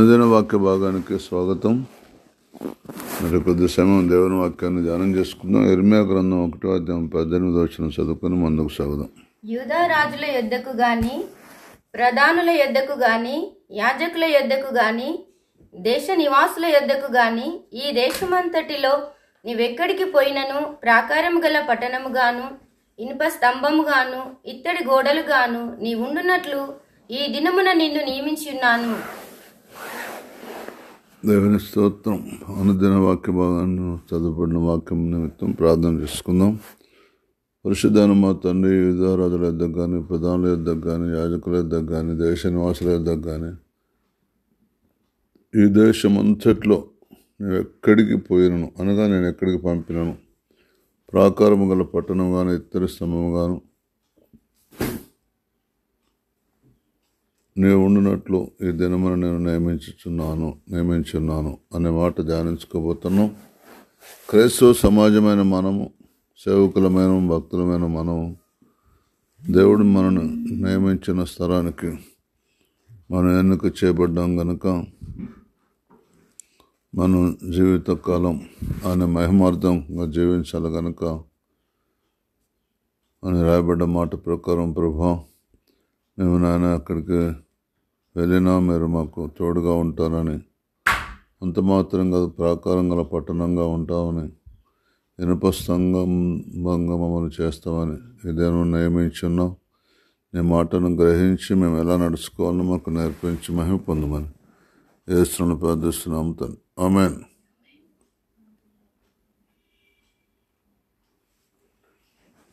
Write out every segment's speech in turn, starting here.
అనుదిన వాక్య భాగానికి స్వాగతం. మరి కొద్ది సమయం దేవుని వాక్యాన్ని ధ్యానం చేసుకుందాం. ఇర్మియా గ్రంథం 1:18 చదువుకుని ముందుకు సాగుదాం. యూదా రాజుల యొద్దకు గాని, ప్రధానుల యొద్దకు గాని, యాజకుల యొద్దకు గాని, దేశ నివాసుల యొద్దకు గాని, ఈ దేశమంతటిలో నీవెక్కడికి పోయినను ప్రాకారము గల పట్టణముగాను, ఇనుప స్తంభముగాను, ఇత్తడి గోడలుగాను నీవుండునట్లు ఈ దినమున నిన్ను నియమించి ఉన్నాను. దేవుని స్తోత్రం. అనుదిన వాక్య భాగాన్ని చదువుబడిన వాక్యం నిమిత్తం ప్రార్థన చేసుకుందాం. పరిశుద్ధైన మా తండ్రి, యూదా రాజుల యొద్దకు కానీ, ప్రధానుల యొద్దకు కానీ, యాజకుల యొద్దకు కానీ, దేశ నివాసుల యొద్దకు కానీ, ఈ దేశం అంతట్లో నేను ఎక్కడికి పోయినను అనగా నేను ఎక్కడికి పంపినను, ప్రాకారము గల పట్టణం కానీ, ఇత్తడి స్తంభము గాను నీవు ఉండునట్లు ఈ దినమున నేను నియమించున్నాను అనే మాట ధ్యానించుకోబోతున్నాం. క్రైస్తవ సమాజమైన మనము, సేవకులమైన భక్తులమైన మనము, దేవుడు మనను నియమించిన స్థలానికి మనం ఎన్నిక చేయబడ్డాం గనుక మనం జీవితకాలం ఆయన మహిమార్థంగా జీవించాలి గనుక అని రాయబడ్డ మాట ప్రకారం, ప్రభా మేము నాయన అక్కడికి వెళ్ళినా మీరు మాకు తోడుగా ఉంటారని, అంత మాత్రం కాదు ప్రాకారం గల పట్టణంగా ఉంటామని, ఇనుప స్తంభంగా మమ్మల్ని చేస్తామని ఇదేమో నియమించున్నాం. నీ మాటను గ్రహించి మేము ఎలా నడుచుకోవాలో మాకు నేర్పించి మహిమ పొందమని యేసును ప్రార్థిస్తున్నాము తండ్రి. ఆమేన్.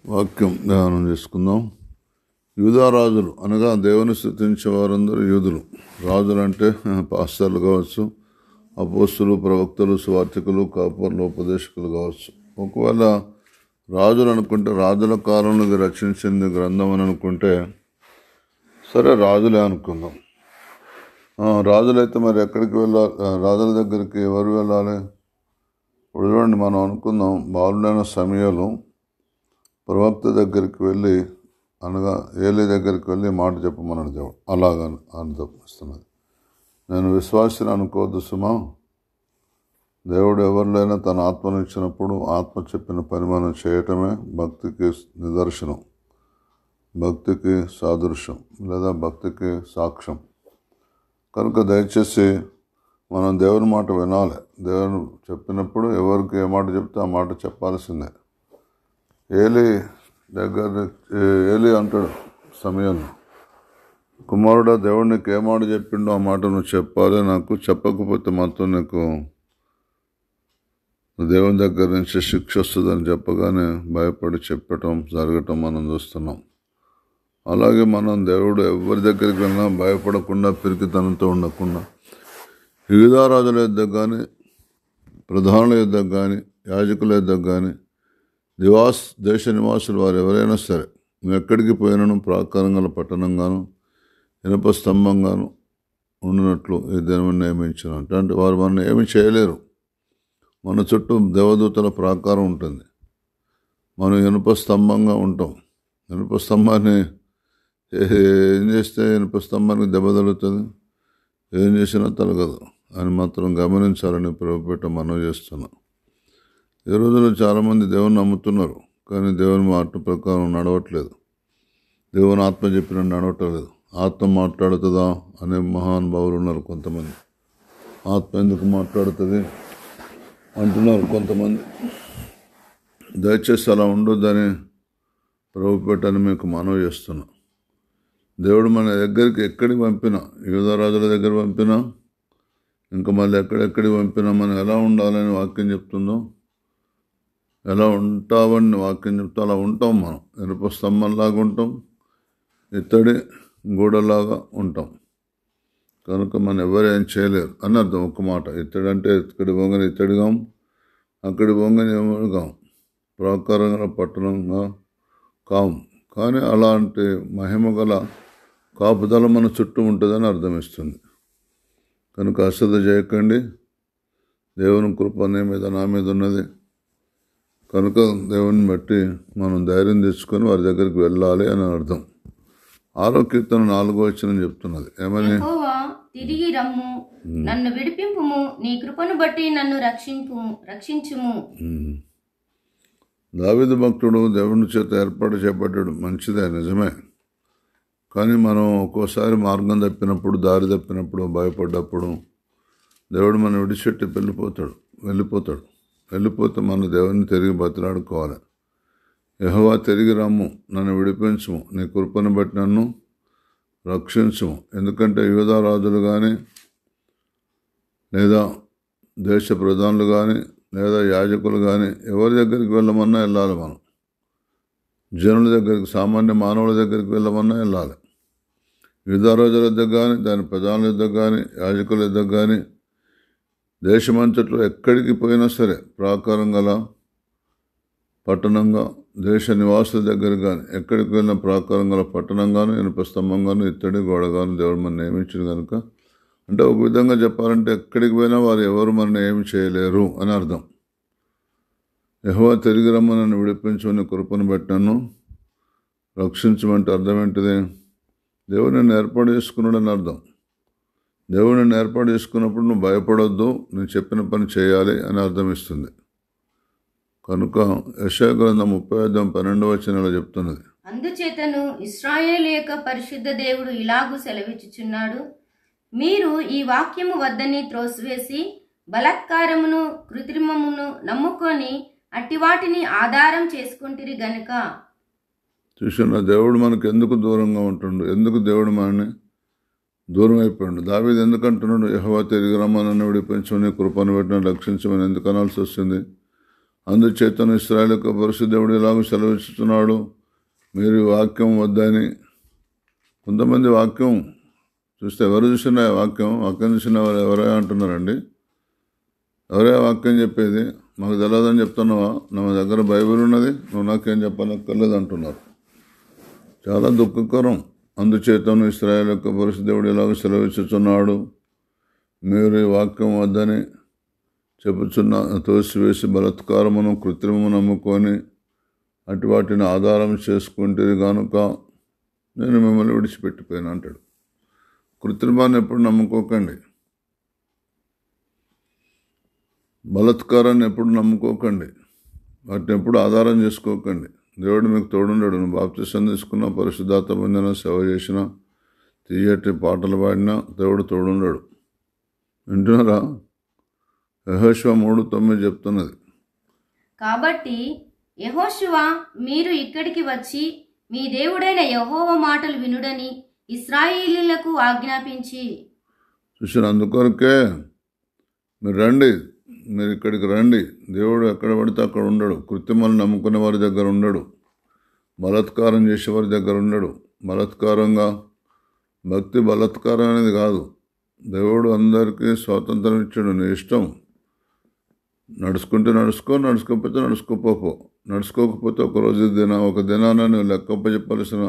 వాక్యం ధ్యానం చేసుకుందాం. యూదా రాజులు అనగా దేవుని స్తుతించే వారందరూ యూదులు. రాజులు అంటే పాస్టర్లు కావచ్చు, అపోస్తులు, ప్రవక్తలు, సువార్థికులు, కాపర్లు, ఉపదేశకులు కావచ్చు. ఒకవేళ రాజులు అనుకుంటే రాజుల కాలంలో ఇది రచించింది గ్రంథం అని అనుకుంటే సరే, రాజులే అనుకుందాం. రాజులైతే మరి ఎక్కడికి వెళ్ళాలి? రాజుల దగ్గరికి ఎవరు వెళ్ళాలి? ఇప్పుడు చూడండి, మనం అనుకుందాం, బాలుడైన సమయంలో ప్రవక్త దగ్గరికి వెళ్ళి అనగా ఏలీ దగ్గరికి వెళ్ళి మాట చెప్పమన్నాడు దేవుడు. అలాగా అనిపిస్తున్నది. నేను విశ్వాసిని అనుకోవద్దు సుమా. దేవుడు ఎవరినైనా తన ఆత్మను ఇచ్చినప్పుడు ఆత్మ చెప్పిన పని మనం చేయటమే భక్తికి నిదర్శనం, భక్తికి సాదృశ్యం లేదా భక్తికి సాక్ష్యం. కనుక దయచేసి మనం దేవుని మాట వినాలి. దేవుని చెప్పినప్పుడు ఎవరికి ఏ మాట చెప్తే ఆ మాట చెప్పాల్సిందే. ఏలీ అంటాడు సమయంలో, కుమారుడా, దేవుడు నీకు ఏ మాట చెప్పిండో ఆ మాట నువ్వు చెప్పాలి, నాకు చెప్పకపోతే మాత్రం నీకు దేవుని దగ్గర నుంచి శిక్ష వస్తుందని చెప్పగానే భయపడి చెప్పటం జరగటం మనం చూస్తున్నాం. అలాగే మనం దేవుడు ఎవరి దగ్గరికి వెళ్ళినా భయపడకుండా, పిరికితనంతో ఉండకుండా, యూదా రాజుల యొద్దకు కానీ, ప్రధానుల యొద్దకు కానీ, యాజకుల యొద్దకు కానీ, దేశ నివాసులు వారు ఎవరైనా సరే నువ్వు ఎక్కడికి పోయినను ప్రాకారం గల పట్టణంగాను, ఇనుప స్తంభంగాను ఉండినట్లు ఈ దినమును నియమించిన. అంటే వారు మనం ఏమి చేయలేరు. మన చుట్టూ దేవదూతల ప్రాకారం ఉంటుంది. మనం ఇనుప స్తంభంగా ఉంటాం. ఇనుప స్తంభాన్ని ఏం చేస్తే ఇనుప స్తంభానికి దెబ్బ తగులుతుంది, ఏం చేసినా తలగదు అని మాత్రం గమనించాలని ప్రభుపేట మనం చేస్తున్నాం. ఈ రోజుల్లో చాలామంది దేవుని నమ్ముతున్నారు, కానీ దేవుని మాట ప్రకారం నడవట్లేదు. దేవుని ఆత్మ చెప్పిన నడవట్లేదు. ఆత్మ మాట్లాడుతుందా అనే మహానుభావులు ఉన్నారు కొంతమంది. ఆత్మ ఎందుకు మాట్లాడుతుంది అంటున్నారు కొంతమంది. దయచేసి అలా ఉండొద్దని ప్రభుపేటని మీకు మనవి చేస్తున్నా. దేవుడు మన దగ్గరికి ఎక్కడికి పంపినా, యూదా రాజుల దగ్గర పంపినా, ఇంకా మళ్ళీ ఎక్కడెక్కడికి పంపినా మనం ఎలా ఉండాలని వాక్యం చెప్తుందో, ఎలా ఉంటామని వాక్యం చెప్తా అలా ఉంటాం. మనం ఇనుప స్తంభంలాగా ఉంటాం, ఇత్తడి గోడలాగా ఉంటాం. కనుక మనం ఎవరు ఏం చేయలేరు అని అర్థం. ఒక మాట, ఇత్తడి అంటే ఇక్కడి బొంగని ఇత్తడిగాం, అక్కడి బొంగని ఎవరుగాం, ప్రాకారంగా పట్టణంగా కాము. కానీ అలాంటి మహిమ గల కాపుదల మన చుట్టూ ఉంటుందని అర్థమిస్తుంది. కనుక అశ్రద్ధ చేయకండి. దేవుని కృప నీ మీద నా మీద ఉన్నది కనుక దేవుని బట్టి మనం ధైర్యం తెచ్చుకొని వారి దగ్గరికి వెళ్ళాలి అని అర్థం. 6వ కీర్తన 4వ వచనం చెప్తున్నది ఏమని? తిరిగి రమ్ము, నన్ను విడిపింపుము, నీ కృపను బట్టి నన్ను రక్షించుము. దావీదు భక్తుడు దేవుని చేత ఏర్పాటు చేపట్టాడు, మంచిదే, నిజమే. కానీ మనం ఒక్కోసారి మార్గం తప్పినప్పుడు, దారి తప్పినప్పుడు, భయపడ్డప్పుడు దేవుడు మనం విడిచెట్టి వెళ్ళిపోతే మన దేవుని తిరిగి బతిలాడుకోవాలి. యెహోవా తిరిగి రమ్ము, నన్ను విడిపించుము, నీ కృపను బట్టి నన్ను రక్షించుము. ఎందుకంటే యూదా రాజులు కానీ, లేదా దేశ ప్రధానులు కానీ, లేదా యాజకులు కానీ ఎవరి దగ్గరికి వెళ్ళమన్నా వెళ్ళాలి. మనం జనుల దగ్గరికి, సామాన్య మానవుల దగ్గరికి వెళ్ళమన్నా వెళ్ళాలి. యూదా రాజుల దగ్గర కానీ, దాని ప్రధానుల దగ్గర కానీ, యాజకుల దగ్గర కానీ, దేశమంతట్లో ఎక్కడికి పోయినా సరే, ప్రాకారం గల పట్టణంగా, దేశ నివాసుల దగ్గర కానీ, ఎక్కడికి వెళ్ళిన ప్రాకారం గల పట్టణంగాను, ఇనుప స్తంభంగాను, ఇత్తడి గోడగాను దేవుడు మనం నియమించింది కనుక, అంటే ఒక విధంగా చెప్పాలంటే ఎక్కడికి పోయినా వారు ఎవరు మనని ఏమి చేయలేరు అని అర్థం. యెహోవా తిరిగి రమ్ము, నన్ను విడిపించుని, కృపను బట్టి నన్ను రక్షించమంటే అర్థం ఏంటిది? దేవుడు నిన్ను ఏర్పాటు చేసుకున్నాడు అని అర్థం. దేవుడు నిన్ను ఏర్పాటు చేసుకున్నప్పుడు నువ్వు భయపడొద్దు, నేను చెప్పిన పని చేయాలి అని అర్థం ఇస్తుంది. కనుక యెషయా గ్రంథం 30:12 చెప్తున్నది, అందుచేతను ఇశ్రాయేలు యొక్క పరిశుద్ధ దేవుడు ఇలాగూ సెలవిచ్చుచున్నాడు, మీరు ఈ వాక్యము వద్దని త్రోసివేసి బలాత్కారమును కృత్రిమమును నమ్ముకొని అట్టివాటిని ఆధారం చేసుకుంటిరి గనుక. చూసిన దేవుడు మనకు ఎందుకు దూరంగా ఉంటుండు? ఎందుకు దేవుడు మనని దూరం అయిపోయాడు? దావీదు ఎందుకు అంటున్నాడు, యెహోవా తిరిగి రమ్ము, నన్ను విడిపించుని, కృపను బట్టి నన్ను రక్షించమని ఎందుకు అనాల్సి వస్తుంది? అందుచేతను ఇశ్రాయేలు యొక్క పరిశుద్ధ దేవుడు ఇలాగూ సెలవిస్తున్నాడు, మీరు వాక్యం వద్దని. కొంతమంది వాక్యం చూస్తే ఎవరు చూసినా వాక్యం చూసిన ఎవరే అంటున్నారండి. ఎవరే వాక్యం చెప్పేది? మాకు తెలియదని చెప్తున్నావా? నా దగ్గర బైబిల్ ఉన్నది, నువ్వు నాకేం చెప్పనక్కర్లేదు అంటున్నారు. చాలా దుఃఖకరం. అందుచేతను ఇశ్రాయేలు యొక్క పరిశుద్ధ దేవుడు ఇలాగ సెలవిస్తున్నాడు, మీరు ఈ వాక్యం వద్దని చెప్పుచున్న తోసివేసి బలాత్కారమును కృత్రిమము నమ్ముకొని అటు వాటిని ఆధారం చేసుకుంటే కనుక నేను మిమ్మల్ని విడిచిపెట్టిపోయాను అంటాడు. కృత్రిమాన్ని ఎప్పుడు నమ్ముకోకండి, బలాత్కారాన్ని ఎప్పుడు నమ్ముకోకండి, వాటిని ఎప్పుడు ఆధారం చేసుకోకండి. దేవుడు మీకు తోడుండడు. నువ్వు బాప్తిసం తీసుకున్నా, పరిశుద్ధాత్మ పొందిన, సేవ చేసినా, తీయటి పాటలు పాడినా దేవుడు తోడుండడు. వింటున్నారా? యెహోషువ 3:9 చెప్తున్నది, కాబట్టి యెహోషువ మీరు ఇక్కడికి వచ్చి మీ దేవుడైన యెహోవా మాటలు వినుడని ఇశ్రాయేలీయులకు ఆజ్ఞాపించి. చూసిన అందుకొరకే మీరు రండి, మీరు ఇక్కడికి రండి. దేవుడు ఎక్కడ పడితే అక్కడ ఉండడు. కృత్రిమలు నమ్ముకునే వారి దగ్గర ఉండడు, బలాత్కారం చేసేవారి దగ్గర ఉండడు. బలాత్కారంగా భక్తి బలాత్కారం అనేది కాదు. దేవుడు అందరికీ స్వాతంత్రం ఇచ్చాడు. నీ ఇష్టం. నడుచుకుంటే నడుచుకో, నడుచుకోకపోతే నడుచుకోకపోతే ఒక దినాన నువ్వు లెక్కప్ప చెప్పాల్సిన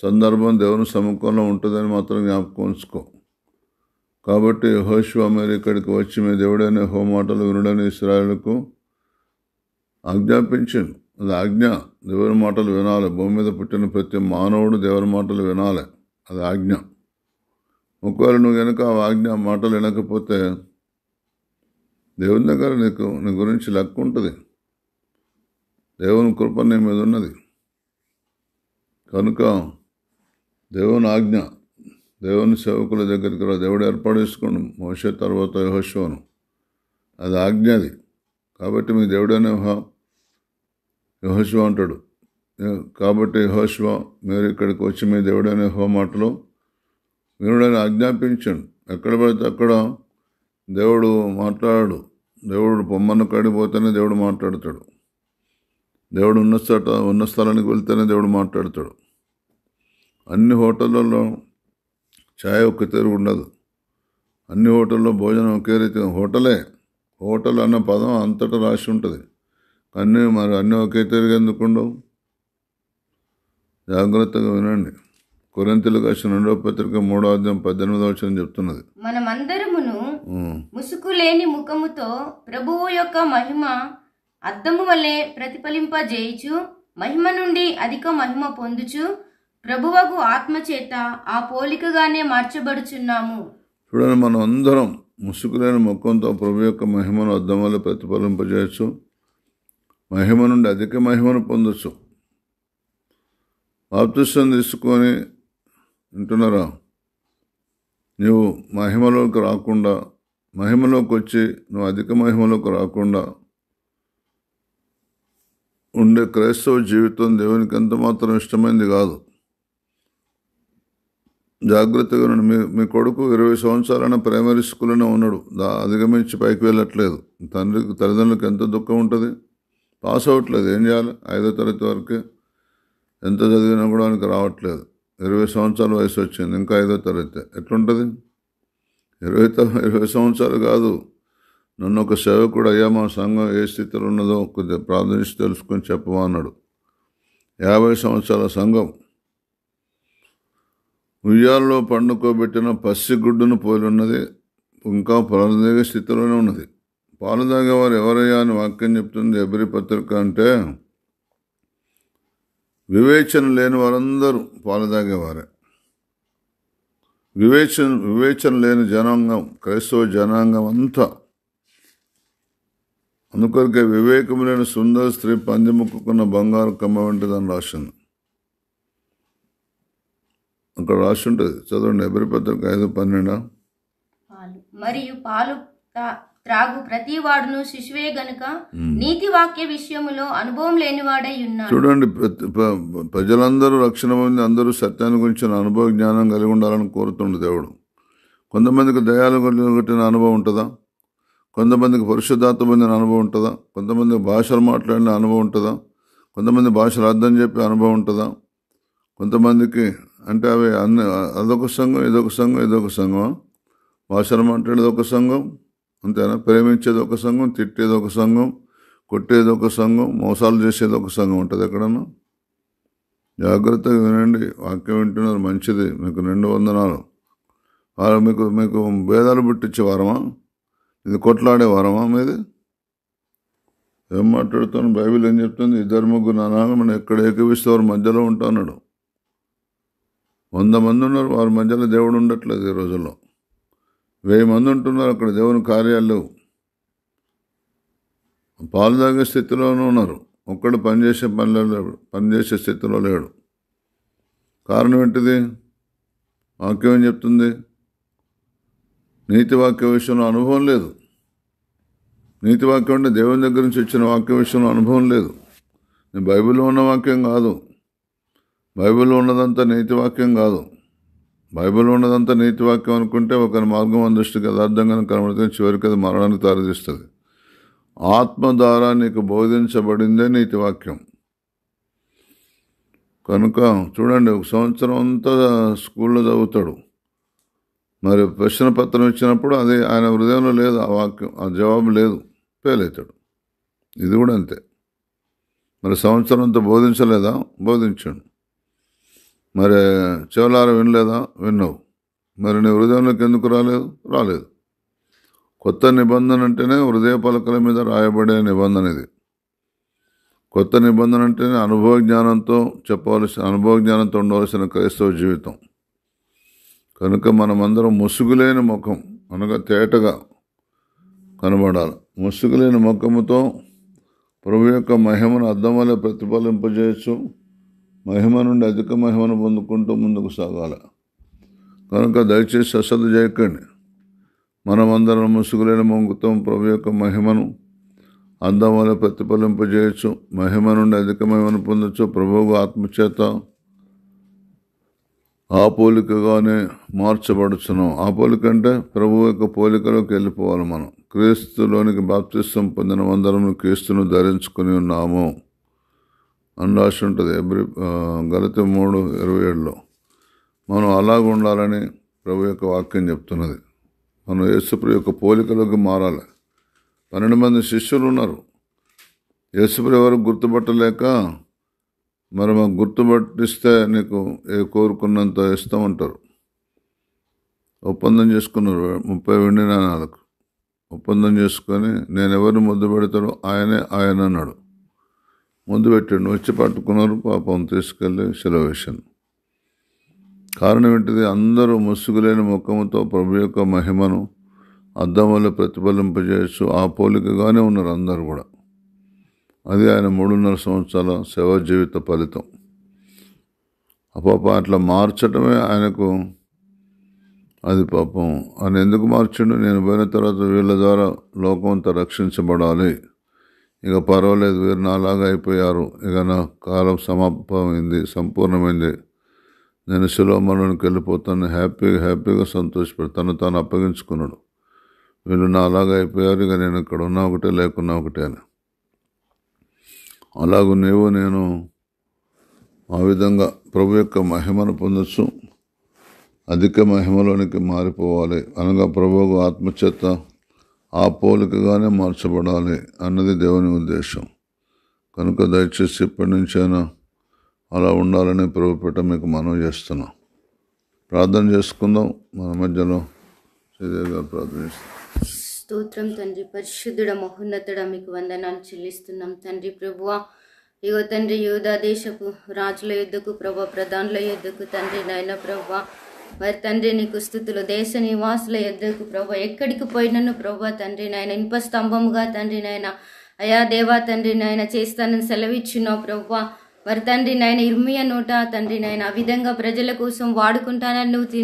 సందర్భం దేవుని సముఖంలో ఉంటుందని మాత్రం జ్ఞాపకం ఉంచుకో. కాబట్టి యెహోషువ మీరు ఇక్కడికి వచ్చి మీ దేవుడైన యెహోవా మాటలు వినుడని ఇశ్రాయేలుకు ఆజ్ఞాపించింది. అది ఆజ్ఞ. దేవుని మాటలు వినాలి. భూమి మీద పుట్టిన ప్రతి మానవుడు దేవుని మాటలు వినాలి. అది ఆజ్ఞ. ఒకవేళ నువ్వు కనుక ఆ ఆజ్ఞ మాటలు వినకపోతే దేవుని దగ్గర నీ గురించి లెక్క ఉంటుంది. దేవుని కృప నీ మీద ఉన్నది. కనుక దేవుని ఆజ్ఞ, దేవుని సేవకుల దగ్గరికి రా. దేవుడు ఏర్పాటు చేసుకోండి. మోషే తర్వాత యెహోషువను. అది ఆజ్ఞ. అది కాబట్టి మీ దేవుడైన యెహోషువ అంటాడు. కాబట్టి యెహోషువ మీరు ఇక్కడికి వచ్చి మీ దేవుడైన యెహోవా మాటలు వినుడని ఆజ్ఞాపించండి. ఎక్కడ పడితే అక్కడ దేవుడు మాట్లాడాడు. దేవుడు పొమ్మన్న కాడిపోతేనే దేవుడు మాట్లాడతాడు. దేవుడు ఉన్న స్థలానికి వెళ్తేనే దేవుడు మాట్లాడతాడు. అన్ని హోటళ్ళల్లో ఛాయ్ ఒక్క తీరు ఉండదు. అన్ని హోటల్లో భోజనం ఒకే రీతి. హోటల్ అన్న పదం అంతటా రాసి ఉంటుంది. అన్నీ ఒకే తీరుగా ఎందుకుండవు? జాగ్రత్తగా వినండి. కొరింథీయులకు రాసిన 2వ పత్రిక 3:18 చెప్తున్నది, మనమందరమును ముసుకు లేని ముఖముతో ప్రభువు యొక్క మహిమ అద్దము వలె ప్రతిఫలింపజేయుచు మహిమ నుండి అధిక మహిమ పొందుచు ప్రభువగు ఆత్మచేత ఆ పోలికగానే మార్చబడుచున్నాము. చూడండి, మనం అందరం ముసుగులేని ముఖంతో ప్రభు యొక్క మహిమను అద్దం వల్ల ప్రతిఫలింపజేయచ్చు, మహిమ నుండి అధిక మహిమను పొందొచ్చు. బాప్తిసం తీసుకొని వింటున్నారా, నువ్వు మహిమలోకి రాకుండా, మహిమలోకి వచ్చి నువ్వు అధిక మహిమలోకి రాకుండా ఉండే క్రైస్తవ జీవితం దేవునికి ఎంత మాత్రం ఇష్టమైంది కాదు. జాగ్రత్తగా ఉండండి. మీ కొడుకు 20 సంవత్సరాలైన ప్రైమరీ స్కూల్లోనే ఉన్నాడు, అధిగమించి పైకి వెళ్ళట్లేదు. తల్లిదండ్రులకు ఎంత దుఃఖం ఉంటుంది. పాస్ అవ్వట్లేదు, ఏం చేయాలి? 5వ తరగతి వరకే, ఎంత చదివినా కూడా ఆయనకు రావట్లేదు. 20 సంవత్సరాల వయసు వచ్చింది, ఇంకా 5వ తరగతి. ఎట్లుంటుంది? 20 సంవత్సరాలు కాదు. నన్ను ఒక సేవకుడు, అయ్యా మా సంఘం ఏ స్థితిలో ఉన్నదో కొద్దిగా ప్రార్థించి తెలుసుకొని చెప్పవా అన్నాడు. 50 సంవత్సరాల సంఘం ఉయ్యాలలో పండుకోబెట్టిన పసిగుడ్డును పోలి ఉన్నది, ఇంకా పాలుదాగే స్థితిలోనే ఉన్నది. పాలు తాగేవారు ఎవరయ్యా అని వాక్యం చెప్తుంది హెబ్రీ పత్రిక. అంటే వివేచన లేని వారందరూ పాలు తాగేవారే. వివేచన లేని జనాంగం, క్రైస్తవ జనాంగం అంతా. అందుకొరకే వివేకం లేని సుందర స్త్రీ పందిముక్కున్న బంగారు కమ్మ వంటిదని రాసింది. అక్కడ రాసి ఉంటుంది, చదవండి. హెబ్రీ పత్రిక 5:12. మరియు పాలు త్రాగు ప్రతి వాడును శిశువే గనుక నీతి వాక్య విషయములో అనుభవం లేనివాడై ఉన్నాడు. చూడండి, ప్రజలందరూ రక్షణ పొంది అందరూ సత్యాన్ని గురించిన అనుభవ జ్ఞానం కలిగి ఉండాలని కోరుతుండే దేవుడు. కొంతమందికి దయాలు కొట్టిన అనుభవం ఉంటుందా? కొంతమందికి పరిశుద్ధాత్మ పొందిన అనుభవం ఉంటుందా? కొంతమందికి భాషలు మాట్లాడిన అనుభవం ఉంటుందా? కొంతమంది భాషలు అర్థం చెప్పే అనుభవం ఉంటుందా? కొంతమందికి అంటే అవి అన్ని, అదొక సంఘం, ఇదొక సంఘం, ఇదొక సంఘం. భాషలు మాట్లాడేది ఒక సంఘం, అంతేనా? ప్రేమించేది ఒక సంఘం, తిట్టేది ఒక సంఘం, కొట్టేది ఒక సంఘం, మోసాలు చేసేది ఒక సంఘం ఉంటుంది ఎక్కడన్నా. జాగ్రత్తగా వినండి, వాక్యం వింటున్నారు, మంచిది. మీకు 2 వందనాలు. వారు మీకు భేదాలు పుట్టించే వారమా? ఇది కొట్లాడే వారమా మీది? ఏం మాట్లాడుతాను? బైబిల్ ఏం చెప్తుంది? 2-3 నానాలు మనం ఎక్కడ ఏకీవిస్తే వారి మధ్యలో ఉంటున్నాడు. 100 మంది ఉన్నారు, వారి మధ్యలో దేవుడు ఉండట్లేదు. ఈ రోజుల్లో 1000 మంది ఉంటున్నారు, అక్కడ దేవుని కార్యాలు లేవు. పాలు తాగే స్థితిలోనూ ఉన్నారు, ఒక్కడు పనిచేసే స్థితిలో లేడు. కారణం ఏంటిది? వాక్యం ఏం చెప్తుంది? నీతి వాక్య విషయంలో అనుభవం లేదు. నీతి వాక్యం అంటే దేవుని దగ్గర నుంచి వచ్చిన వాక్య విషయంలో అనుభవం లేదు. బైబిల్లో ఉన్న వాక్యం కాదు, బైబిల్లో ఉన్నదంతా నీతి వాక్యం కాదు. బైబిల్లో ఉన్నదంతా నీతి వాక్యం అనుకుంటే ఒకరి మార్గం మన దృష్టికి యథార్థంగా కనబడుతుంది, చివరికి అది మరణానికి దారితీస్తుంది. ఆత్మ ద్వారా నీకు బోధించబడిందే నీతి వాక్యం. కనుక చూడండి, 1 సంవత్సరం అంతా స్కూల్లో చదువుతాడు, మరి ప్రశ్న పత్రం ఇచ్చినప్పుడు అది ఆయన హృదయంలో లేదు, ఆ వాక్యం, ఆ జవాబు లేదు, ఫెయిల్ అవుతాడు. ఇది కూడా అంతే. మరి సంవత్సరం అంతా బోధించలేదా? బోధించాడు. మరి చెవులారా వినలేదా? విన్నావు. మరి నీ హృదయంలోకి ఎందుకు రాలేదు? కొత్త నిబంధన అంటేనే హృదయ పలకల మీద రాయబడే నిబంధన ఇది. కొత్త నిబంధన అంటేనే అనుభవ జ్ఞానంతో ఉండవలసిన క్రైస్తవ జీవితం. కనుక మనమందరం ముసుగులేని ముఖం అనగా తేటగా కనబడాలి. ముసుగులేని ముఖముతో ప్రభు యొక్క మహిమను అద్దం వల్ల ప్రతిఫలింపజేయచ్చు, మహిమ నుండి అధిక మహిమను పొందుకుంటూ ముందుకు సాగాలి. కనుక దయచేసి అశ్రద్ధ చేయకండి. మనమందరం ముసుగులేని ముఖంతో ప్రభు యొక్క మహిమను అద్దం వల్ల ప్రతిఫలింపజేయచ్చు, మహిమ నుండి అధిక మహిమను పొందొచ్చు. ప్రభువు ఆత్మచేత ఆ పోలికగానే మార్చబడుచున్నాం. ఆ పోలిక అంటే ప్రభువు యొక్క పోలికలోకి వెళ్ళిపోవాలి. మనం క్రీస్తులోనికి బాప్తిసం పొందిన అందరం క్రీస్తును ధరించుకుని ఉన్నాము అని రాసి ఉంటుంది గలతీ 3:27. మనం అలాగ ఉండాలని ప్రభు యొక్క వాక్యం చెప్తున్నది. మనం యేసుప్రభు యొక్క పోలికలోకి మారాలి. 12 మంది శిష్యులు ఉన్నారు. యేసుప్రభు ఎవరు గుర్తుపట్టలేక, మరి మాకు గుర్తుపట్టిస్తే నీకు కోరుకున్నంత ఇస్తామంటారు. ఒప్పందం చేసుకున్నారు. 30 వెండి నాణాలకు ఒప్పందం చేసుకొని, నేను ఎవరిని ముద్దు పెడతాడో ఆయన అన్నాడు. ముద్దు పెట్టాడు, వచ్చి పట్టుకున్నారు, పాపం తీసుకెళ్ళి సెలవు వేశాను. కారణం ఏంటిది? అందరూ ముసుగులేని ముఖముతో ప్రభు యొక్క మహిమను అద్దం వల్ల ప్రతిఫలింపజేయచ్చు ఆ పోలికగానే ఉన్నారు అందరూ కూడా. అది ఆయన 3.5 సంవత్సరాల సేవా జీవిత ఫలితం. పాపం అట్లా మార్చడమే ఆయనకు అది పాపం. ఆయన ఎందుకు మార్చిండు? నేను పోయిన తర్వాత వీళ్ళ ద్వారా లోకం అంతా రక్షించబడాలి, ఇక పర్వాలేదు, వీరు నాలాగా అయిపోయారు, ఇక నా కాలం సమాప్తమైంది, సంపూర్ణమైంది, నేను శిలువ మరణానికి వెళ్ళిపోతాను, హ్యాపీగా సంతోషపడి తాను అప్పగించుకున్నాడు. వీళ్ళు నాలాగా అయిపోయారు, ఇక నేను ఇక్కడ ఉన్నా ఒకటే లేకున్నా ఒకటే అని. అలాగూ నీవు నేను ఆ విధంగా ప్రభు యొక్క మహిమను పొందొచ్చు, అధిక మహిమలోనికి మారిపోవాలి. అనగా ప్రభువుకు ఆత్మచేత ఆ పోలికగానే మార్చబడాలి అన్నది దేవుని ఉద్దేశం. కనుక దయచేసి ఇప్పటి నుంచైనా అలా ఉండాలని ప్రభు పేట మీకు మనవి చేస్తున్నాం. ప్రార్థన చేసుకుందాం. మన మధ్యలో శ్రీదేవి గారు ప్రార్థన చేస్తాం. స్తోత్రం తండ్రి, పరిశుద్ధుడ మహోన్నతుడ, మీకు వందనాలు చెల్లిస్తున్నాం తండ్రి. ప్రభువా, ఇగో తండ్రి, యూదా దేశపు రాజుల యుద్ధకు ప్రభా, ప్రధానుల యుద్ధకు తండ్రి నాయన ప్రభా, మరి తండ్రి నీకు స్తుతులు. దేశ నివాసుల యుద్ధకు ప్రభా, ఎక్కడికి పోయినను ప్రభా తండ్రి నాయన ఇనుప స్తంభముగా తండ్రి నాయన అయా దేవా తండ్రి నాయన చేస్తానని సెలవిచ్చున్నావు ప్రభా. మరి తండ్రి నాయన ఇర్మియా నోట తండ్రి నాయన ఆ విధంగా ప్రజల కోసం వాడుకుంటానని నువ్వు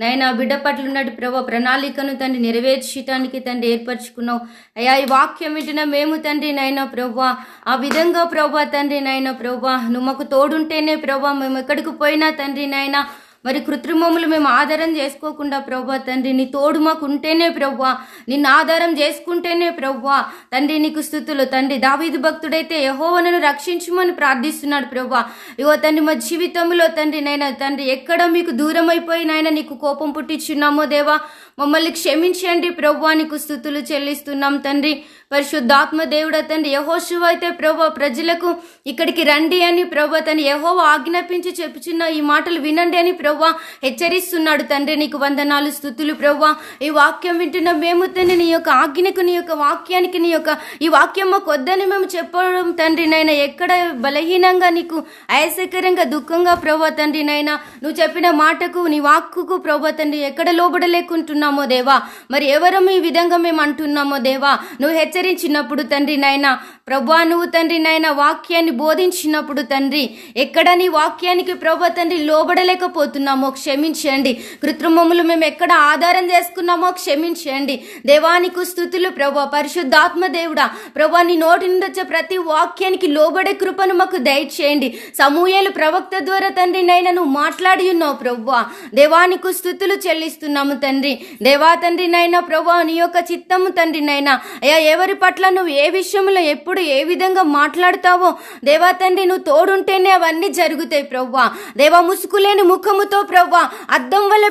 నాయన బిడ్డ పట్ల ఉన్నట్టు ప్రభా ప్రణాళికను తండ్రి నెరవేర్చడానికి తండ్రి ఏర్పరచుకున్నావు. అయ్యా ఈ వాక్యం వింటున్న మేము తండ్రి నాయన ప్రభా ఆ విధంగా ప్రభా తండ్రి నాయన ప్రభా నువ్వు మాకు తోడుంటేనే ప్రభా మేము ఎక్కడికి పోయినా తండ్రి నాయన మరి కృత్రిమములు మేము ఆధారం చేసుకోకుండా ప్రభా తండ్రి నీ తోడు మాకు ఉంటేనే ప్రభా, నిన్ను ఆధారం చేసుకుంటేనే ప్రభా తండ్రి నీకు స్తుతులు. తండ్రి దావీదు భక్తుడైతే యెహోవాను రక్షించమని ప్రార్థిస్తున్నాడు ప్రభా. ఇగో తండ్రి మా జీవితంలో తండ్రి నైనా తండ్రి ఎక్కడ మీకు దూరం అయిపోయి నాయన నీకు కోపం పుట్టించున్నామో దేవా మమ్మల్ని క్షమించండి ప్రభా, నీకు స్తుతులు చెల్లిస్తున్నాం తండ్రి. పరిశుద్ధాత్మ దేవుడ తండ్రి యెహోషువ అయితే ప్రభా ప్రజలకు ఇక్కడికి రండి అని ప్రభా తను యెహోవా ఆజ్ఞాపించి చెప్పుచున్న ఈ మాటలు వినండి అని ప్రభా హెచ్చరిస్తున్నాడు తండ్రి. నీకు వందనాలు స్తుతులు ప్రభా. ఈ వాక్యం వింటున్న మేము తండ్రి నీ యొక్క ఆజ్ఞకు నీ యొక్క వాక్యానికి నీ యొక్క ఈ వాక్యం మాకు వద్దని మేము చెప్పడం తండ్రి నైనా ఎక్కడ బలహీనంగా నీకు ఆయాసకరంగా దుఃఖంగా ప్రభా తండ్రి నైనా నువ్వు చెప్పిన మాటకు నీ వాక్కుకు ప్రభా తండ్రి ఎక్కడ లోబడలేకుంటున్నామో దేవా, మరి ఎవరము ఈ విధంగా మేము అంటున్నామో దేవా, నువ్వు హెచ్చరించినప్పుడు తండ్రి నాయన ప్రభా నువ్వు తండ్రి నాయన వాక్యాన్ని బోధించినప్పుడు తండ్రి ఎక్కడ నీ వాక్యానికి ప్రభా తండ్రి లోబడలేకపోతున్నామో క్షమించండి. కృత్రిమములు మేము ఎక్కడ ఆధారం చేసుకున్నామో క్షమించండి. దేవానికి స్తుతులు ప్రభా. పరిశుద్ధాత్మ దేవుడా ప్రభా నీ నోటి నుండి వచ్చే ప్రతి వాక్యానికి లోబడే కృపను మాకు దయచేయండి. సమూయేలు ప్రవక్త ద్వారా తండ్రి నాయన నువ్వు మాట్లాడి ఉన్నావు ప్రభా. దేవానికి స్తుతులు చెల్లిస్తున్నాము తండ్రి. దేవా తండ్రి నాయన ప్రభా నీ యొక్క చిత్తము తండ్రి నాయన అయ్యా ఎవరి పట్ల నువ్వు ఏ విషయంలో ఎప్పుడు ఏ విధంగా మాట్లాడతావో దేవా తండ్రి నువ్వు తోడుంటేనే అవన్నీ జరుగుతాయి ప్రభా. దేవా ముసుగులేని ముఖముతో ప్రభా అద్దం వల్ల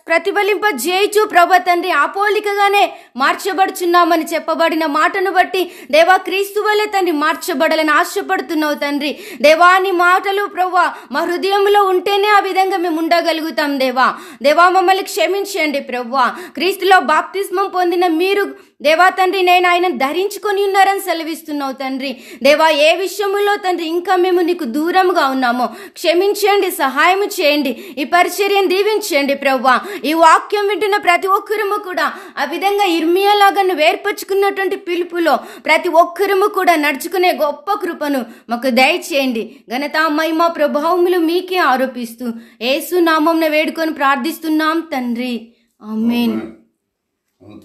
ప్రతిఫలింప జేయచు ప్రభా తండ్రి ఆ పోలికగానే మార్చబడుచున్నామని చెప్పబడిన మాటను బట్టి దేవా క్రీస్తు వల్లే తండ్రి మార్చబడాలని ఆశపడుతున్నావు తండ్రి. దేవా నీ మాటలు ప్రభా మా హృదయంలో ఉంటేనే ఆ విధంగా మేము ఉండగలుగుతాం దేవా. దేవా మమ్మల్ని క్షమించండి ప్రభా. క్రీస్తులో బాప్తిస్మం పొందిన మీరు దేవా తండ్రి నేను ఆయన ధరించుకొని ఉన్నారని సెలవిస్తున్నావు తండ్రి. దేవా ఏ విషయంలో తండ్రి ఇంకా మేము నీకు దూరంగా ఉన్నామో క్షమించండి, సహాయం చేయండి, ఈ పరిచర్యను దీవించండి ప్రభా. ఈ వాక్యం వింటున్న ప్రతి ఒక్కరము కూడా ఆ విధంగా ఇర్మియాలాగా నువ్వు ఏర్పరచుకున్నటువంటి పిలుపులో ప్రతి ఒక్కరము కూడా నడుచుకునే గొప్ప కృపను మాకు దయచేయండి. ఘనత మహిమ ప్రభావములు మీకే ఆరోపిస్తూ యేసు నామమున వేడుకొని ప్రార్థిస్తున్నాం తండ్రి, ఆమేన్.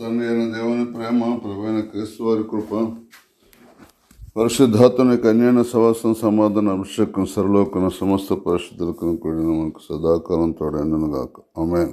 తండ్రి అయిన దేవుని ప్రేమ, ప్రభువైన క్రీస్తు వారి కృప, పరిశుద్ధాత్మ కన్యాన సవాసం సమాధాన అభిషేకం సర్వలోకన సమస్త పరిశుద్ధులకు కూడిన మనకు సదాకాలం తోడైనను గాక. ఆమేన్.